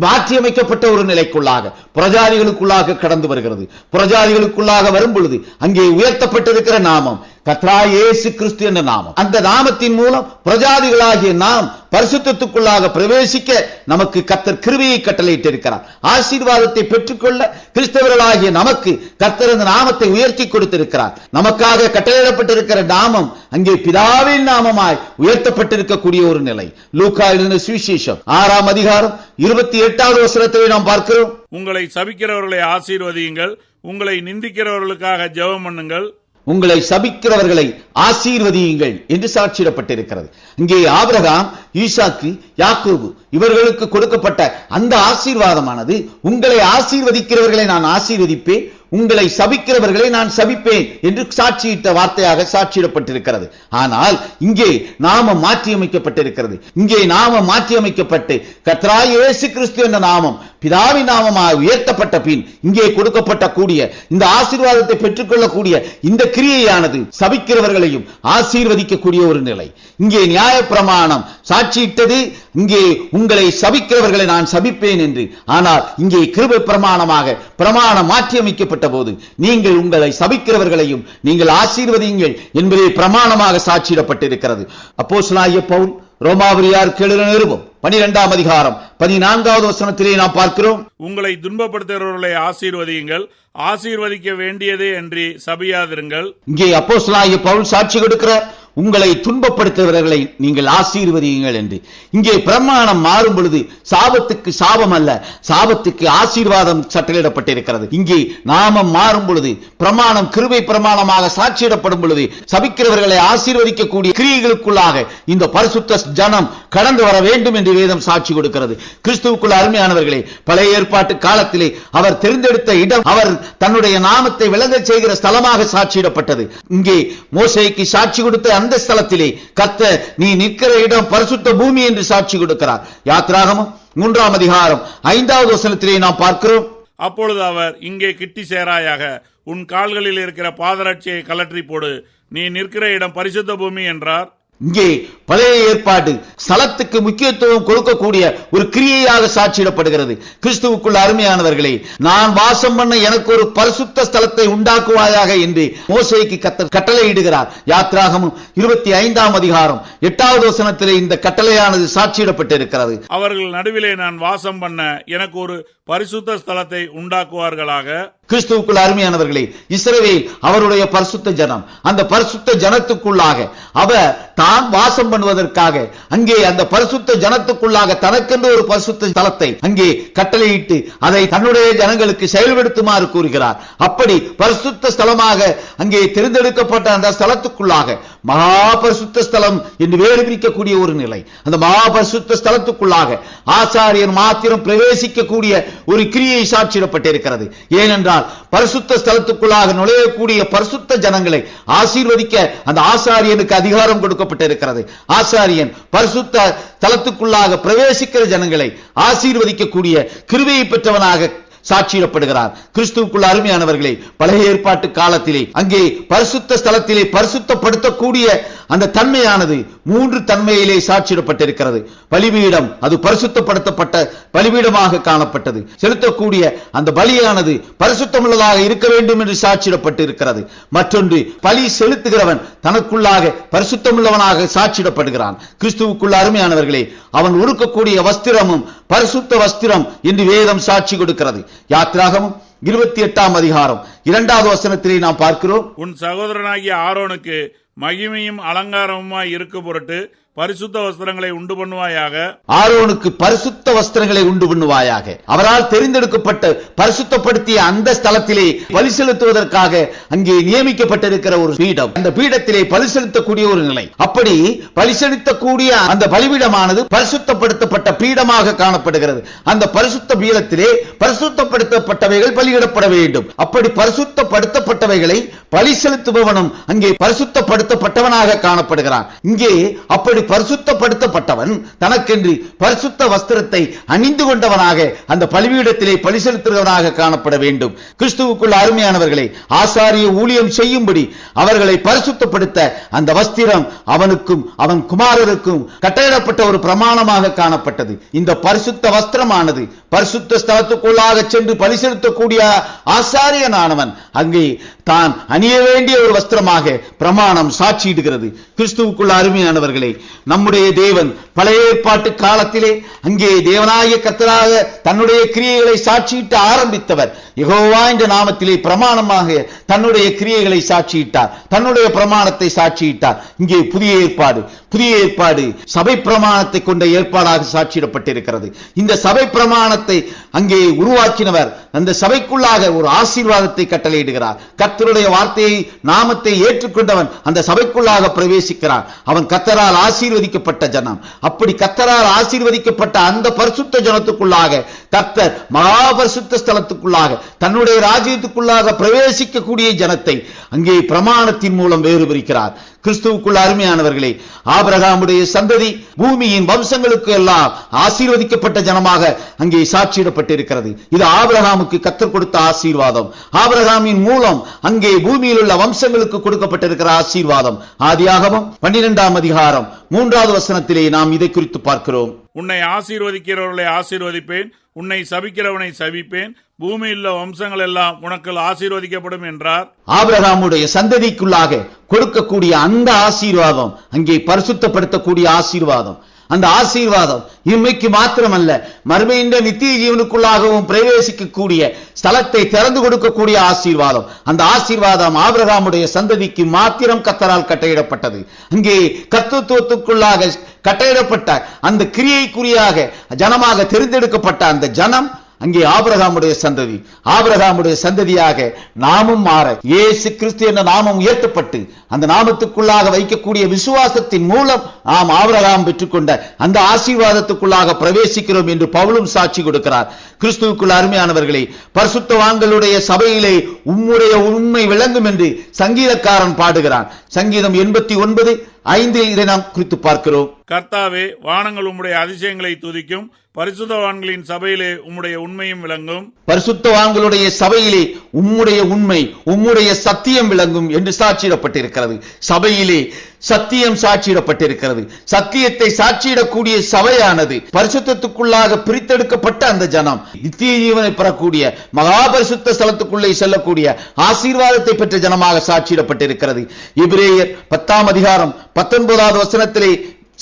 மாற்றியமைக்கப்பட்ட ஒரு நிலைக்குள்ளாக பிரஜாதிகளுக்குள்ளாக கடந்து வருகிறது. பிரஜாதிகளுக்குள்ளாக வரும் பொழுது அங்கே உயர்த்தப்பட்டிருக்கிற நாமம் கர்த்தராகிய இயேசு கிறிஸ்து என்ற நாமம். அந்த நாமத்தின் மூலம் பிரஜாதிகளாகிய நாம் பரிசுத்தத்துக்குள்ளாக பிரவேசிக்க நமக்கு கர்த்தர் கிருபையை கட்டளையிட்டிருக்கிறார். ஆசீர்வாதத்தை பெற்றுக்கொள்ள கிறிஸ்தவர்களாகிய நமக்கு கர்த்தர் அந்த நாமத்தை உயர்த்தி கொடுத்திருக்கிறார். நமக்காக கட்டளையிடப்பட்டிருக்கிற நாமம் அங்கே பிதாவின் நாமமாய் உயர்த்தப்பட்டிருக்கக்கூடிய ஒரு நிலை. லூக்கா எழுதின சுவிசேஷம் 6ஆம் அதிகாரம் 28வது வசனத்தை நாம் பார்க்கிறோம்.
உங்களை சபிக்கிறவர்களை ஆசீர்வதியுங்கள், உங்களை நிந்திக்கிறவர்களுக்காக ஜெபம் பண்ணுங்கள்.
உங்களை சபிக்கிறவர்களை ஆசீர்வதியுங்கள் என்று சாட்சியிடப்பட்டிருக்கிறது. இங்கே ஆபிரகாம், ஈசாக்கு, யாக்கோபு இவர்களுக்கு கொடுக்கப்பட்ட அந்த ஆசீர்வாதமானது உங்களை ஆசீர்வதிக்கிறவர்களை நான் ஆசீர்வதிப்பேன், உங்களை சபிக்கிறவர்களை நான் சபிப்பேன் என்று சாட்சியிட்ட வார்த்தையாக சாட்சியிடப்பட்டிருக்கிறது. ஆனால் இங்கே நாமம் மாற்றியமைக்கப்பட்டிருக்கிறது. இங்கே நாமம் மாற்றியமைக்கப்பட்டு கர்த்தராகிய இயேசு கிறிஸ்து என்ற நாமம் பிதாவின் நாமமாக உயர்த்தப்பட்ட பின் இங்கே கொடுக்கப்பட்ட கூடிய இந்த ஆசீர்வாதத்தை பெற்றுக்கொள்ளக்கூடிய இந்த கிரியையானது சபிக்கிறவர்களையும் ஆசீர்வதிக்கக்கூடிய ஒரு நிலை. இங்கே நியாயப்பிரமாணம் சாட்சியிட்டது இங்கே உங்களை சபிக்கிறவர்களை நான் சபிப்பேன் என்று. ஆனால் இங்கே கிருபை பிரமாணமாக பிரமாணம் மாற்றியமைக்கப்பட்ட போது நீங்கள் உங்களை சபிக்கிறவர்களையும் நீங்கள் ஆசீர்வதியுங்கள் என்பதே பிரமாணமாக சாட்சியிடப்பட்டிருக்கிறது. அப்போஸ்தலனாகிய பவுல் ரோமாபுரியாருக்கு எழுதின நிருபம் 12ஆம் அதிகாரம் 14வது வசனத்திலே நாம் பார்க்கிறோம்,
உங்களை துன்பப்படுத்துகிறவர்களை ஆசீர்வதியுங்கள், ஆசீர்வதிக்க வேண்டியதே அன்றி சபியாதிருங்கள்.
இங்கே அப்போஸ்தலனாகிய பவுல் சாட்சி கொடுக்கிறார், உங்களை துன்பப்படுத்துகிறவர்களை நீங்கள் ஆசீர்வதியுங்கள் என்று. இங்கே பிரமாணம் மாறும் பொழுது சாபத்துக்கு சாபம் அல்ல, சாபத்துக்கு ஆசீர்வாதம் சட்டளிடப்பட்டிருக்கிறது. இங்கே நாமம் மாறும் பொழுது, பிரமாணம் கிருபை பிரமாணமாக சாட்சியிடப்படும் பொழுது, சபிக்கிறவர்களை ஆசீர்வதிக்கக்கூடிய கிரியைகளுக்குள்ளாக இந்த பரிசுத்த ஜனம் கடந்து வர வேண்டும் என்று வேதம் சாட்சி கொடுக்கிறது. கிறிஸ்துவுக்குள் அருமையானவர்களே, பழைய ஏற்பாட்டு காலத்திலே அவர் தெரிந்தெடுத்த இடம் அவர் தன்னுடைய நாமத்தை விளங்கச் செய்கிற ஸ்தலமாக சாட்சியிடப்பட்டது. இங்கே மோசேக்கு சாட்சி கொடுத்த அந்த ஸ்தலத்திலே கர்த்தர் நீ நிற்கிற இடம் பரிசுத்த பூமி என்று சாட்சி கொடுக்கிறார். யாத்திராகமம் 3ஆம் அதிகாரம் 5வது வசனத்திலே நாம் பார்க்கிறோம்,
அப்பொழுது அவர், இங்கே கிட்டி சேராயாக, உன் கால்களில் இருக்கிற பாதரட்சியை கலற்றி போடு, நீ நிற்கிற இடம் பரிசுத்த பூமி என்றார்.
இங்கே பழைய ஏற்பாடு ஸ்தலத்துக்கு முக்கியத்துவம் கொடுக்கக்கூடிய ஒரு கிரியையாக சாட்சியிடப்படுகிறது. கிறிஸ்துவுக்குள் அருமையானவர்களே, நான் வாசம் பண்ண எனக்கு ஒரு பரிசுத்த ஸ்தலத்தை உண்டாக்குவாயாக என்று மோசேக்கு கர்த்தர் கட்டளையிடுகிறார். யாத்திராகமம் 25ஆம் அதிகாரம் 8வது வசனத்திலே இந்த கட்டளையானது சாட்சியிடப்பட்டிருக்கிறது.
அவர்கள் நடுவிலே நான் வாசம் பண்ண எனக்கு ஒரு பரிசுத்த ஸ்தலத்தை உண்டாக்குவார்களாக.
கிறிஸ்துவுக்குள் அருமையானவர்களே, இஸ்ரவேல் அவருடைய பரிசுத்த ஜனம். அந்த பரிசுத்த ஜனத்துக்குள்ளாக அவர் தான் வாசம் பண்ணுவதற்காக அங்கே அந்த பரிசுத்த ஜனத்துக்குள்ளாக தனக்கென்று ஒரு பரிசுத்த ஸ்தலத்தை அங்கே கட்டளையிட்டு அதை தன்னுடைய ஜனங்களுக்கு செயல்படுத்துமாறு கூறுகிறார். அப்படி பரிசுத்த ஸ்தலமாக அங்கே தேர்ந்தெடுக்கப்பட்ட அந்த ஸ்தலத்துக்குள்ளாக மகா பரிசுத்த ஸ்தலம் என்று வேறு பிரிக்கக்கூடிய ஒரு நிலை, அந்த மகா பரிசுத்த ஸ்தலத்துக்குள்ளாக ஆசாரியர் மாத்திரம் பிரவேசிக்கக்கூடிய ஒரு கிரியை சாட்சியிடப்பட்டிருக்கிறது. ஏனென்றால் பரிசுத்த ஸ்தலத்துக்குள்ளாக நுழையக்கூடிய பரிசுத்த ஜனங்களை ஆசீர்வதிக்க அந்த ஆசாரியனுக்கு அதிகாரம் கொடுக்கப்பட்டிருக்கிறது. ஆசாரியன் பரிசுத்த ஸ்தலத்துக்குள்ளாக பிரவேசிக்கிற ஜனங்களை ஆசீர்வதிக்கக்கூடிய கிருபையை பெற்றவனாக சாட்சியிடப்படுகிறார். கிறிஸ்துவுக்குள் அருமையானவர்களே, பழைய ஏற்பாட்டு காலத்திலே அங்கே பரிசுத்த ஸ்தலத்திலே பரிசுத்தப்படுத்தக்கூடிய அந்த தன்மையானது 3 தன்மையிலே சாட்சியிடப்பட்டிருக்கிறது. பலிபீடம் அது பரிசுத்தப்படுத்தப்பட்ட பலிபீடமாக காணப்பட்டது. செலுத்தக்கூடிய அந்த பலியானது பரிசுத்தமுள்ளதாக இருக்க வேண்டும் என்று சாட்சியிடப்பட்டிருக்கிறது. மற்றொன்று, பலி செலுத்துகிறவன் தனக்குள்ளாக பரிசுத்தமுள்ளவனாக சாட்சியிடப்படுகிறான். கிறிஸ்துவுக்குள் அருமையானவர்களே, அவன் உடுக்கக்கூடிய வஸ்திரமும் பரிசுத்த வஸ்திரம் என்று வேதம் சாட்சி கொடுக்கிறது. யாத்திராகமம் 28ஆம் அதிகாரம் 2வது வசனத்திலே நாம் பார்க்கிறோம்,
உன் சகோதரனாகிய ஆரோனுக்கு மகிமையும் அலங்காரமுமாய் இருக்க பொருட்டு பரிசுத்த வஸ்திரங்களை உண்டு பண்ணுவாயாக.
ஆரோனுக்கு பரிசுத்த வஸ்திரங்களை உண்டு பண்ணுவாயாக. அவரால் தெரிந்தெடுக்கப்பட்ட பரிசுத்தப்படுத்திய அந்த ஸ்தலத்திலே பலி செலுத்துவதற்காக அங்கே நியமிக்கப்பட்டிருக்கிற ஒரு பீடம், அந்த பீடத்திலே பலி செலுத்தக்கூடிய ஒரு நிலை. அப்படி பலி செலுத்தக்கூடிய அந்த பலிபீடமானது பரிசுத்தப்படுத்தப்பட்ட பீடமாக காணப்படுகிறது. அந்த பரிசுத்த பீடத்திலே பரிசுத்தப்படுத்தப்பட்டவைகள் பலியிடப்பட வேண்டும். அப்படி பரிசுத்தப்படுத்தப்பட்டவைகளை பலி செலுத்துபவனும் அங்கே பரிசுத்தப்படுத்தப்பட்டவனாக காணப்படுகிறான். இங்கே அப்படி பரிசுத்தப்படுத்தப்பட்டவன் தனக்கென்று பரிசுத்த வஸ்திரத்தை அணிந்து கொண்டவனாக அந்த பலிபீடத்திலே பலி செலுத்துகிறவனாக காணப்பட வேண்டும். கிறிஸ்துவுக்குள் அருமையானவர்களே, ஆசாரிய ஊழியம் செய்யும்படி அவர்களை பரிசுத்தப்படுத்த அந்த வஸ்திரம் அவனுக்கும் அவன் குமாரருக்கும் கட்டளையிடப்பட்ட ஒரு பிரமாணமாக காணப்பட்டது. இந்த பரிசுத்த வஸ்திரமானது பரிசுத்த ஸ்தலத்துக்குள்ளாக சென்று பலி செலுத்தக்கூடிய ஆசாரியனானவன் அங்கே தான் அணிய வேண்டிய ஒரு வஸ்திரமாக பிரமாணம் சாட்சியிடுகிறது. கிறிஸ்துவுக்குள் அருமையானவர்களே, நம்முடைய தேவன் பழைய ஏற்பாட்டு காலத்திலே அங்கே தேவனாகிய கர்த்தராக தன்னுடைய கிரியைகளை சாட்சியிட்டு ஆரம்பித்தவர். யெகோவா என்ற நாமத்திலே பிரமாணமாக தன்னுடைய கிரியைகளை சாட்சியிட்டார், தன்னுடைய பிரமாணத்தை சாட்சியிட்டார். இங்கே புதிய ஏற்பாடு சபை பிரமாணத்தை கொண்ட ஏற்பாடாக சாட்சியிடப்பட்டிருக்கிறது. இந்த சபை பிரமாணத்தை அங்கே உருவாக்கினவர் அந்த சபைக்குள்ளாக ஒரு ஆசீர்வாதத்தை கட்டளையிடுகிறார். கர்த்தருடைய வார்த்தையை நாமத்தை ஏற்றுக்கொண்டவன் அந்த சபைக்குள்ளாக பிரவேசிக்கிறான். அவன் கர்த்தரால் ஆசீர்வதிக்கப்பட்ட ஜனம். அப்படி கர்த்தரால் ஆசீர்வதிக்கப்பட்ட அந்த பரிசுத்த ஜனத்துக்குள்ளாக கர்த்தர் மகா பரிசுத்த ஸ்தலத்துக்குள்ளாக தன்னுடைய ராஜ்யத்துக்குள்ளாக பிரவேசிக்கக்கூடிய ஜனத்தை அங்கே பிரமாணத்தின் மூலம் வேறு பிரிக்கிறார். கிறிஸ்துவுக்குள் அருமையானவர்களே, ஆபிரகாமுடைய சந்ததி பூமியின் வம்சங்களுக்கு எல்லாம் ஆசீர்வதிக்கப்பட்ட ஜனமாக அங்கே சாட்சியிடப்பட்டிருக்கிறது. இது ஆபிரகாமுக்கு கர்த்தர் கொடுத்த ஆசீர்வாதம். ஆபிரகாமின் மூலம் அங்கே பூமியில் உள்ள வம்சங்களுக்கு கொடுக்கப்பட்டிருக்கிற ஆசீர்வாதம். ஆதியாகமம் 12ஆம் அதிகாரம் 3வது வசனத்திலே நாம் இதை குறித்து பார்க்கிறோம்.
உன்னை ஆசீர்வதிக்கிறவர்களை ஆசீர்வதிப்பேன், உன்னை சபிக்கிறவனை சபிப்பேன், பூமியில் வம்சங்கள் எல்லாம் உனக்கு ஆசீர்வதிக்கப்படும் என்றார்.
ஆபிரகாமுடைய சந்ததிக்குள்ளாக கொடுக்கக்கூடிய அந்த ஆசீர்வாதம் அங்கே பரிசுத்தப்படுத்தக்கூடிய ஆசீர்வாதம். அந்த ஆசீர்வாதம் இம்மைக்கு மாத்திரமல்ல, மறுமையின் நித்திய ஜீவனுக்குள்ளாகவும் பிரவேசிக்கக்கூடிய ஸ்தலத்தை திறந்து கொடுக்கக்கூடிய ஆசீர்வாதம். அந்த ஆசீர்வாதம் ஆபிரகாமுடைய சந்ததிக்கு மாத்திரம் கர்த்தரால் கட்டளையிடப்பட்டது. அங்கே கர்த்தத்துவத்துக்குள்ளாக கட்டளையிடப்பட்ட அந்த கிரியைக்குரியாக ஜனமாக தெரிந்தெடுக்கப்பட்ட அந்த ஜனம் அங்கே ஆபிரகாமுடைய சந்ததி. ஆபிரகாமுடைய சந்ததியாக நாமும் மாற இயேசு கிறிஸ்து என்ற நாமம் உயர்த்தப்பட்டு அந்த நாமத்துக்குள்ளாக வைக்கக்கூடிய விசுவாசத்தின் மூலம் நாம் ஆபிரகாம் பெற்றுக்கொண்ட அந்த ஆசீர்வாதத்துக்குள்ளாக பிரவேசிக்கிறோம் என்று பவுலும் சாட்சி கொடுக்கிறார். கிறிஸ்துவுக்குள் அருமையானவர்களே, பரிசுத்தவான்களுடைய சபையிலே உம்முடைய உண்மை விளங்கும் என்று சங்கீதக்காரன் பாடுகிறான். சங்கீதம் 89:5 இதை நாம் குறித்து பார்க்கிறோம்.
கர்த்தாவே, வானங்கள் உம்முடைய அதிசயங்களை துதிக்கும், பரிசுத்தவான்களின் சபையிலே உம்முடைய உண்மையும் விளங்கும்.
பரிசுத்தவான்களுடைய சபையிலே உம்முடைய உண்மை, உம்முடைய சத்தியம் விளங்கும் என்று சாட்சியிடப்பட்டிருக்கிறது. சபையிலே சத்தியம் சாட்சியிடப்பட்டிருக்கிறது. சத்தியத்தை சாட்சியிடக்கூடிய சபையானது பரிசுத்தத்துக்குள்ளாக பிரித்தெடுக்கப்பட்ட அந்த ஜனம் நித்திய ஜீவனை பெறக்கூடிய மகா பரிசுத்த ஸ்தலத்துக்குள்ளே செல்லக்கூடிய ஆசீர்வாதத்தை பெற்ற ஜனமாக சாட்சியிடப்பட்டிருக்கிறது. எபிரேயர் 10:19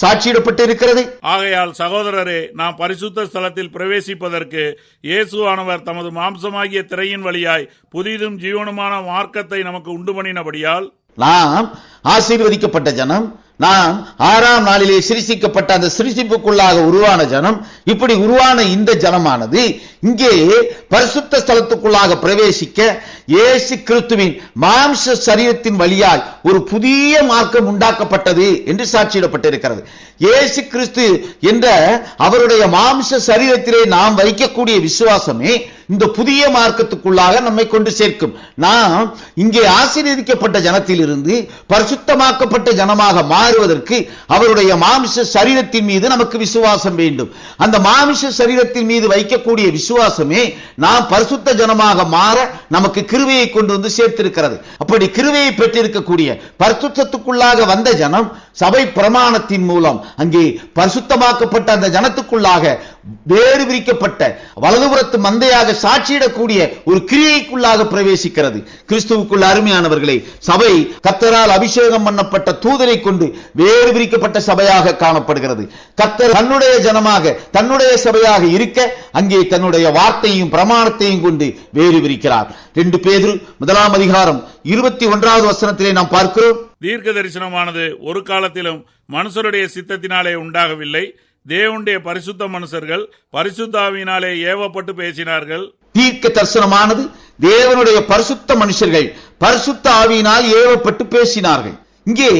சாட்சியிடப்பட்டிருக்கிறது.
ஆகையால் சகோதரரே, நாம் பரிசுத்த ஸ்தலத்தில் பிரவேசிப்பதற்கு இயேசுவானவர் தமது மாம்சமாகிய திரையின் வழியாய் புதிதும் ஜீவனுமான மார்க்கத்தை நமக்கு உண்டு பண்ணினபடியால்
நாம் ஆசீர்வதிக்கப்பட்ட ஜனம், நாம் 6ஆம் நாளிலே சிருஷ்டிக்கப்பட்ட அந்த சிருஷ்டிப்புக்குள்ளாக உருவான ஜனம். இப்படி உருவான இந்த ஜனமானது இங்கே பரிசுத்த ஸ்தலத்துக்குள்ளாக பிரவேசிக்க இயேசு கிறிஸ்துவின் மாம்ச சரீரத்தின் வழியாய் ஒரு புதிய மார்க்கம் உண்டாக்கப்பட்டது என்று சாட்சியிடப்பட்டிருக்கிறது. இயேசு கிறிஸ்து என்ற அவருடைய மாம்ச சரீரத்திலே நாம் வைக்கக்கூடிய விசுவாசமே இந்த புதிய மார்க்கத்துக்குள்ளாக நம்மை கொண்டு சேர்க்கும். நாம் இங்கே ஆசீர்வதிக்கப்பட்ட ஜனத்திலிருந்து பரிசுத்தமாக்கப்பட்ட ஜனமாக மாறுவதற்கு அவருடைய மாம்ச சரீரத்தின் மீது நமக்கு விசுவாசம் வேண்டும். அந்த மாம்ச சரீரத்தின் மீது வைக்கக்கூடிய விசுவாசமே நாம் பரிசுத்த ஜனமாக மாற நமக்கு கிருபையை கொண்டு வந்து சேர்த்திருக்கிறது. அப்படி கிருபையை பெற்றிருக்கக்கூடிய பரிசுத்தத்துக்குள்ளாக வந்த ஜனம் சபை பிரமாணத்தின் மூலம் அங்கே பரிசுத்தமாக்கப்பட்ட அந்த ஜனத்துக்குள்ளாக வேறு விரிக்கப்பட்ட வலதுபுறத்து மந்தையாக சாட்சியிடக்கூடிய ஒரு கிரியைக்குள்ளாக பிரவேசிக்கிறது. கிறிஸ்துவுக்குள் அருமையானவர்களே, சபை கர்த்தரால் அபிஷேகம் பண்ணப்பட்ட தூதரை கொண்டு வேறு விரிக்கப்பட்ட சபையாக காணப்படுகிறது. கர்த்தர் தன்னுடைய ஜனமாக தன்னுடைய சபையாக இருக்க அங்கே தன்னுடைய வார்த்தையும் பிரமாணத்தையும் கொண்டு வேறு விரிக்கிறார். 2 பேதுரு 1:21 நாம் பார்க்கிறோம்.
தீர்க்க தரிசனமானது ஒரு காலத்திலும் மனுஷருடைய சித்தத்தினாலே உண்டாகவில்லை. தேவனுடைய பரிசுத்த மனுஷர்கள் பரிசுத்த ஆவியினாலே ஏவப்பட்டு பேசினார்கள்.
தீர்க்க தரிசனமானது தேவனுடைய பரிசுத்த மனுஷர்கள் பரிசுத்த ஆவியினால் ஏவப்பட்டு பேசினார்கள். இங்கே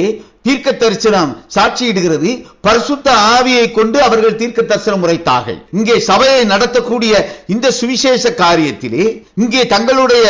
தீர்க்க தரிசனம் சாட்சியிடுகிறது. பரிசுத்த ஆவியை கொண்டு அவர்கள் தீர்க்க தரிசனம் உரைத்தார்கள். இங்கே சபையை நடத்தக்கூடிய இந்த சுவிசேஷ காரியத்திலே இங்கே தங்களுடைய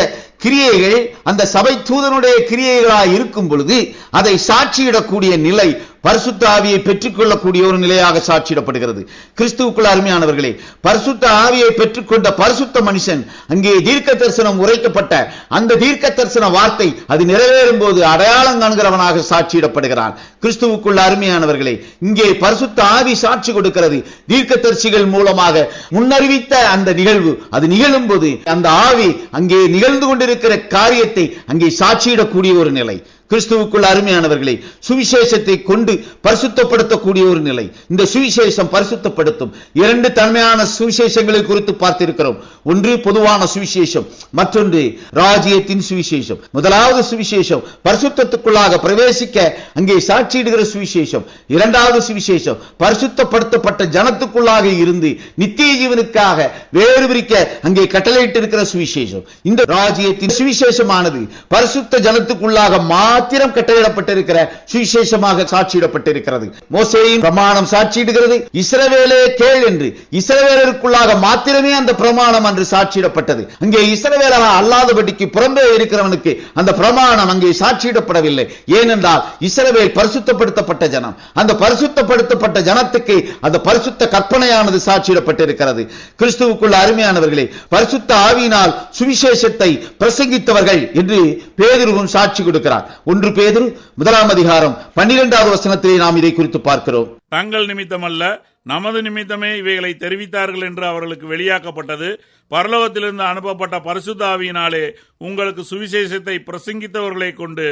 கிரியைகள் அந்த சபை தூதனுடைய கிரியைகளாக இருக்கும் பொழுது அதை சாட்சியிடக்கூடிய நிலை பரிசுத்த ஆவியை பெற்றுக்கொள்ளக்கூடிய ஒரு நிலையாக சாட்சியிடப்படுகிறது. கிறிஸ்துவுக்குள் அருமையானவர்களே, பரிசுத்த ஆவியை பெற்றுக்கொண்ட பரிசுத்த மனுஷன் அங்கே தீர்க்க தரிசனம் உரைக்கப்பட்ட அந்த தீர்க்க தரிசன வார்த்தை அது நிறைவேறும் போது அடையாளம் காண்கிறவனாக சாட்சியிடப்படுகிறான். கிறிஸ்துவுக்குள் அருமையானவர்களே, இங்கே பரிசுத்த ஆவி சாட்சி கொடுக்கிறது. தீர்க்க தரிசிகள் மூலமாக முன்னறிவித்த அந்த நிகழ்வு அது நிகழும் போது அந்த ஆவி அங்கே நிகழ்ந்து கொண்டிருக்கிற காரியத்தை அங்கே சாட்சியிடக்கூடிய ஒரு நிலை. கிறிஸ்துவுக்குள் அருமையானவர்களே, சுவிசேஷத்தை கொண்டு பரிசுத்தப்படுத்தக்கூடிய ஒரு நிலை. இந்த சுவிசேஷம் பரிசுத்தப்படுத்தும். 2 தன்மையான சுவிசேஷங்களை குறித்து பார்த்திருக்கிறோம். ஒன்று பொதுவான சுவிசேஷம், மற்றொன்று ராஜ்யத்தின் சுவிசேஷம். முதலாவது சுவிசேஷம் பரிசுத்தத்துக்குள்ளாக பிரவேசிக்க அங்கே சாட்சியிடுகிற சுவிசேஷம். 2வது சுவிசேஷம் பரிசுத்தப்படுத்தப்பட்ட ஜனத்துக்குள்ளாக இருந்து நித்திய ஜீவனுக்காக வேறு விரிக்க அங்கே கட்டளையிட்டிருக்கிற சுவிசேஷம். இந்த ராஜ்யத்தின் சுவிசேஷமானது பரிசுத்த ஜனத்துக்குள்ளாக மாத்திரம் கட்டளையிடப்பட்டிருக்கிற சுவிசேஷமாக சாட்சியிடப்பட்டிருக்கிறது. மோசேயின் பிரமாணம் சாட்சியிடுகிறது. இஸ்ரவேலே கேள் என்று இஸ்ரவேலருக்குள்ளாக மாத்திரமே அந்த பிரமாணம் அன்று சாட்சியிடப்பட்டது. அங்கே இஸ்ரவேலர் அல்லாதபடிக்கு புறம்பே இருக்கிறவனுக்கு அந்த பிரமாணம் அங்கே சாட்சியிடப்படவில்லை. ஏனென்றால் இஸ்ரவேல் பரிசுத்தப்படுத்தப்பட்ட ஜனம். அந்த பரிசுத்தப்படுத்தப்பட்ட ஜனத்துக்கு அந்த பரிசுத்த கற்பனையானது சாட்சியிடப்பட்டிருக்கிறது. கிறிஸ்துவுக்குள் அருமையானவர்களே, பரிசுத்த ஆவியினால் சுவிசேஷத்தை பிரசங்கித்தவர்கள் என்று பேதுருவும் சாட்சி கொடுக்கிறார். 1 பேதுரு 1:12 நாம் இதை குறித்து பார்க்கிறோம்.
தங்கள் நிமித்தமல்ல, நமது நிமித்தமே இவைகளை தெரிவித்தார்கள் என்று அவர்களுக்கு வெளியாக்கப்பட்டது. பரலோகத்திலிருந்து அனுப்பப்பட்ட பரிசுத்த ஆவியினாலே உங்களுக்கு சுவிசேஷத்தை பிரசங்கித்தவர்களை கொண்டு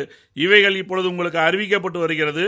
இவைகள் இப்பொழுது உங்களுக்கு அறிவிக்கப்பட்டு வருகிறது.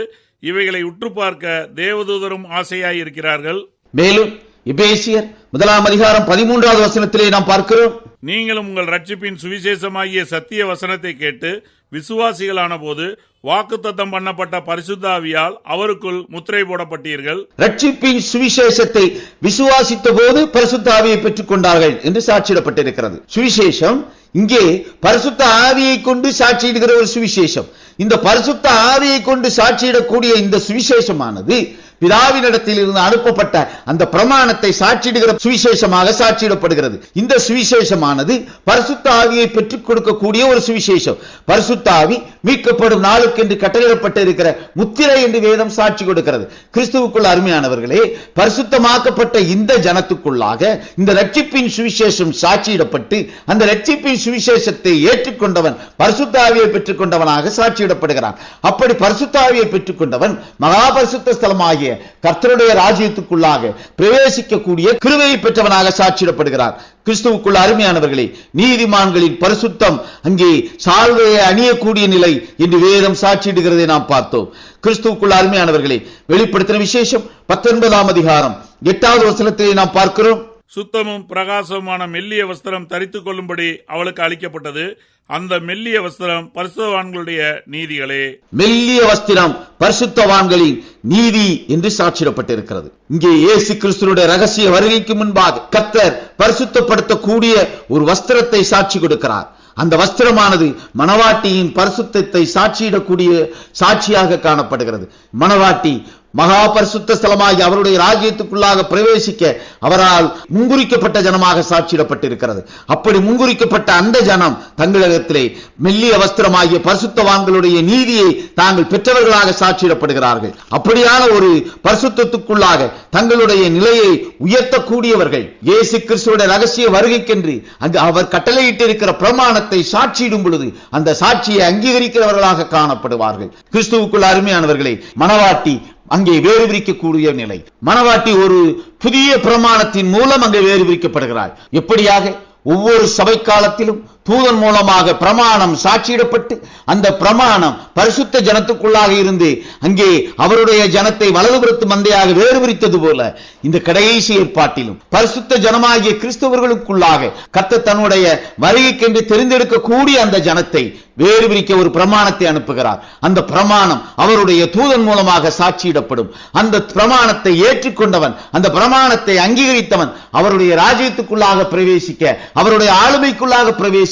இவைகளை உற்று பார்க்க தேவதூதரும் ஆசையாய் இருக்கிறார்கள்.
மேலும் எபேசியர் 1 வசனத்திலே நாம் பார்க்கிறோம்,
நீங்களும் உங்கள் ரட்சிப்பின் சுவிசேஷமாகிய சத்திய வசனத்தை கேட்டு விசுவாசிகளான போது வாக்குத்தத்தம் பண்ணப்பட்ட பரிசுத்த ஆவியால் அவருக்குள் முத்திரை போடப்பட்டீர்கள்.
ரட்சிப்பின் சுவிசேஷத்தை விசுவாசித்த போது பரிசுத்த ஆவியை பெற்றுக் கொண்டார்கள் என்று சாட்சியிடப்பட்டிருக்கிறது. சுவிசேஷம் இங்கே பரிசுத்த ஆவியை கொண்டு சாட்சியிடுகிற ஒரு சுவிசேஷம். இந்த பரிசுத்த ஆவியை கொண்டு சாட்சியிடக்கூடிய இந்த சுவிசேஷமானது பிதாவினிடத்தில் இருந்து அனுப்பப்பட்ட அந்த பிரமாணத்தை சாட்சியிடுகிற சுவிசேஷமாக சாட்சியிடப்படுகிறது. இந்த சுவிசேஷமானது பரிசுத்த ஆவியை பெற்றுக் கொடுக்கக்கூடிய ஒரு சுவிசேஷம். பரிசுத்த ஆவி மீட்கப்படும் நாளுக்கு என்று கட்டளையிடப்பட்டிருக்கிற முத்திரை என்று வேதம் சாட்சி கொடுக்கிறது. கிறிஸ்துவுக்குள் அருமையானவர்களே, பரிசுத்தமாக்கப்பட்ட இந்த ஜனத்துக்குள்ளாக இந்த ரட்சிப்பின் சுவிசேஷம் சாட்சியிடப்பட்டு அந்த ரட்சிப்பின் சுவிசேஷத்தை ஏற்றுக்கொண்டவன் பரிசுத்த ஆவியை பெற்றுக் கொண்டவனாக சாட்சியிடப்படுகிறான். அப்படி பரிசுத்த ஆவியை பெற்றுக் கொண்டவன் மகா பரிசுத்த ஸ்தலமாகிய கர்த்தருடைய ராஜ்யத்துக்குள்ளாக பிரவேசிக்கக்கூடிய கிருபையை பெற்றவனாக சாட்சியிடப்படுகிறார். கிறிஸ்துவுக்குள் அருமையானவர்களே, நீதிமான்களின் பரிசுத்தம் அங்கே சால்வையை அணியக்கூடிய நிலை என்று வேதம் சாட்சியிடுகிறதை நாம் பார்த்தோம். கிறிஸ்துவுக்குள் அருமையானவர்களே, வெளிப்படுத்தின விசேஷம் 19 வசனத்திலே நாம் பார்க்கிறோம்,
சுத்தமும் பிரகாசமான மெல்லிய வஸ்திரம் தரித்துக் கொள்ளும்படி அவளுக்கு அளிக்கப்பட்டது. அந்த மெல்லிய வஸ்திரம் பரிசுத்தவான்களுடைய நீதிகளே.
மெல்லிய வஸ்திரம் பரிசுத்தவான்களின் நீதி என்று சாட்சியிடப்பட்டிருக்கிறது. இங்கே இயேசு கிறிஸ்துவினுடைய ரகசிய வருகைக்கு முன்பாக கர்த்தர் பரிசுத்தப்படுத்தக்கூடிய ஒரு வஸ்திரத்தை சாட்சி கொடுக்கிறார். அந்த வஸ்திரமானது மணவாட்டியின் பரிசுத்தத்தை சாட்சியிடக்கூடிய சாட்சியாக காணப்படுகிறது. மணவாட்டி மகா பரிசுத்த ஸ்தலமாகி அவருடைய ராஜ்யத்துக்குள்ளாக பிரவேசிக்க அவரால் முன்குறிக்கப்பட்ட ஜனமாக சாட்சியிடப்பட்டிருக்கிறது. அப்படி முன்குறிக்கப்பட்ட அந்த ஜனம் தங்களிடத்திலே மெல்லிய வஸ்திரமாகிய பரிசுத்தவான்களுடைய நீதியை தாங்கள் பெற்றவர்களாக சாட்சியிடப்படுகிறார்கள். அப்படியான ஒரு பரிசுத்தத்துக்குள்ளாக தங்களுடைய நிலையை உயர்த்தக்கூடியவர்கள் இயேசு கிறிஸ்துவுடைய ரகசிய வருகைக்கென்று அங்கு அவர் கட்டளையிட்டிருக்கிற பிரமாணத்தை சாட்சியிடும் பொழுது அந்த சாட்சியை அங்கீகரிக்கிறவர்களாக காணப்படுவார்கள். கிறிஸ்துவுக்குள் அருமையானவர்களே, மணவாட்டி அங்கே வேறு விரிக்கக்கூடிய நிலை. மணவாட்டி ஒரு புதிய பிரமாணத்தின் மூலம் அங்கே வேறு விரிக்கப்படுகிறாள். எப்படியாக ஒவ்வொரு சபை காலத்திலும் தூதன் மூலமாக பிரமாணம் சாட்சியிடப்பட்டு அந்த பிரமாணம் பரிசுத்த ஜனத்துக்குள்ளாக இருந்து அங்கே அவருடைய ஜனத்தை வலதுபுறத்து மந்தையாக வேறு விரித்தது போல இந்த கடைசி ஏற்பாட்டிலும் பரிசுத்த ஜனமாகிய கிறிஸ்தவர்களுக்குள்ளாக கர்த்தர் தன்னுடைய வருகைக்கென்று தெரிந்தெடுக்கக்கூடிய அந்த ஜனத்தை வேறு விரிக்க ஒரு பிரமாணத்தை அனுப்புகிறார். அந்த பிரமாணம் அவருடைய தூதன் மூலமாக சாட்சியிடப்படும். அந்த பிரமாணத்தை ஏற்றுக்கொண்டவன், அந்த பிரமாணத்தை அங்கீகரித்தவன் அவருடைய ராஜ்யத்துக்குள்ளாக பிரவேசிக்க, அவருடைய ஆளுமைக்குள்ளாக பிரவேசிக்க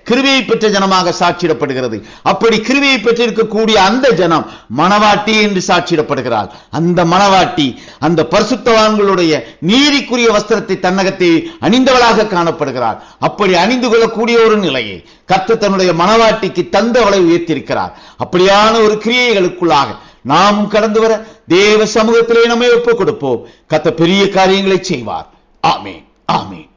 கிருபையை பெற்ற ஜனமாக சாட்சியிடப்படுகிறது. அப்படி கிருபையை பெற்றிருக்கக்கூடிய அந்த ஜனம் மணவாட்டி என்று சாட்சியிடப்படுகிறார். அந்த மணவாட்டி அந்த பரிசுத்தவான்களுடைய நீதிக்குரிய வஸ்திரத்தை தன்னகத்தை அணிந்தவளாக காணப்படுகிறார். அப்படி அணிந்து கொள்ளக்கூடிய ஒரு நிலையை கர்த்தர் தன்னுடைய மணவாட்டிக்கு தந்தவளை உயர்த்தியிருக்கிறார். அப்படியான ஒரு கிரியைகளுக்குள்ளாக நாம் கடந்து வர தேவ சமூகத்திலே நம்மை ஒப்புக் கொடுப்போம். கர்த்தர் பெரிய காரியங்களை செய்வார். ஆமென், ஆமென்.